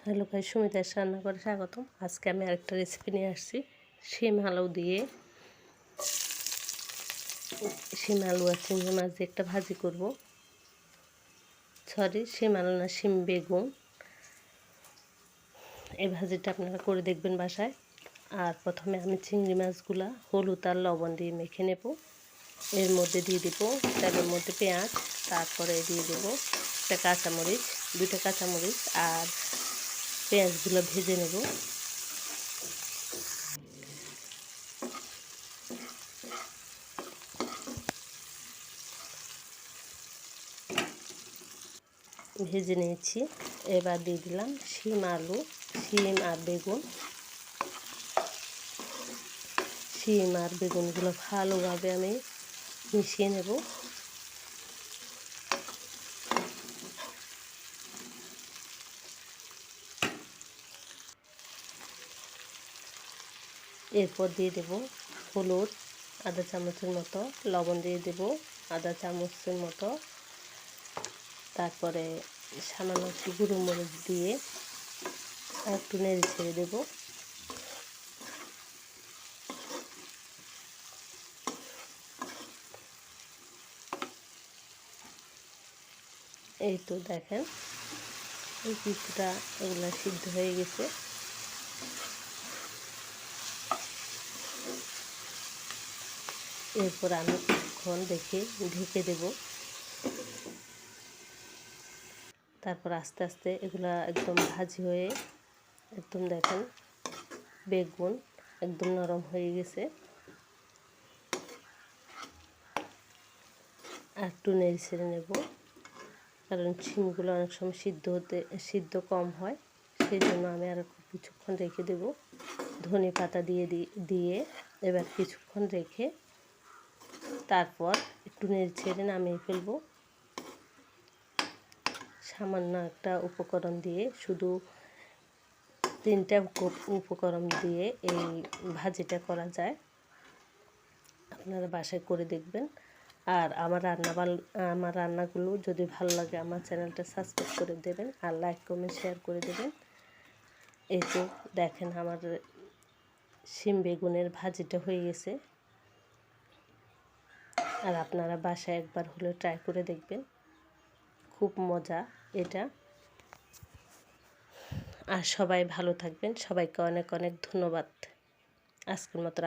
Hello guys, সুমিতার রান্নাঘরে স্বাগতম। আজকে আমি আরেকটা রেসিপি নিয়ে আসছি। শিম আলু আর চিংড়ি মাছ দিয়ে একটা ভাজি করব। শিম আলু না, শিম বেগুন। এই ভাজিটা আপনারা করে দেখবেন বাসায়। আর প্রথমে আমি চিংড়ি মাছগুলা হলুদ আর লবণ দিয়ে মেখে নেব। এর মধ্যে দিয়ে দেব তেলের মধ্যে পেঁয়াজ, তারপরে দিয়ে দেব দুইটা কাঁচামরিচ আর পেঁয়াজগুলো ভেজে নেব। ভেজে নিয়েছি। এবার দিয়ে দিলাম শিম আর বেগুন। শিম আর বেগুনগুলো ভালোভাবে আমি মিশিয়ে নেব। এরপর দিয়ে দেব হলুদ আধা চামচের মতো, লবণ দিয়ে দেব আধা চামচের মতো, তারপরে সামান্য একটু গুঁড়ো মরিচ দিয়ে একটু নেড়ে ছেড়ে দেবো। এই তো দেখেন, এই কিছুটা এগুলো সিদ্ধ হয়ে গেছে। এরপর আমি কিছুক্ষণ ঢেকে দেব। তারপর আস্তে আস্তে এগুলা একদম ভাজি হয়ে একদম দেখেন বেগুন একদম নরম হয়ে গেছে। আর একটু নেড়ে ছেড়ে নেব, কারণ শিমগুলো অনেক সময় সিদ্ধ কম হয়, সেই জন্য আমি আর কিছুক্ষণ রেখে দেব। ধনে পাতা দিয়ে এবার কিছুক্ষণ রেখে তারপর একটু নেড়ে ছেড়ে নামিয়ে ফেলব। সামান্য একটা উপকরণ দিয়ে, শুধু 3টা উপকরণ দিয়ে এই ভাজিটা করা যায়। আপনারা বাসায় করে দেখবেন। আর আমার রান্নাগুলো যদি ভালো লাগে আমার চ্যানেলটা সাবস্ক্রাইব করে দেবেন আর লাইক কমেন্ট শেয়ার করে দেবেন। এই তো দেখেন আমার শিম বেগুনের ভাজিটা হয়ে গেছে। আর আপনারা বাসায় একবার হলে ট্রাই করে দেখবেন, খুব মজা এটা। আর সবাই ভালো থাকবেন। সবাইকে অনেক অনেক ধন্যবাদ। আজকের মতো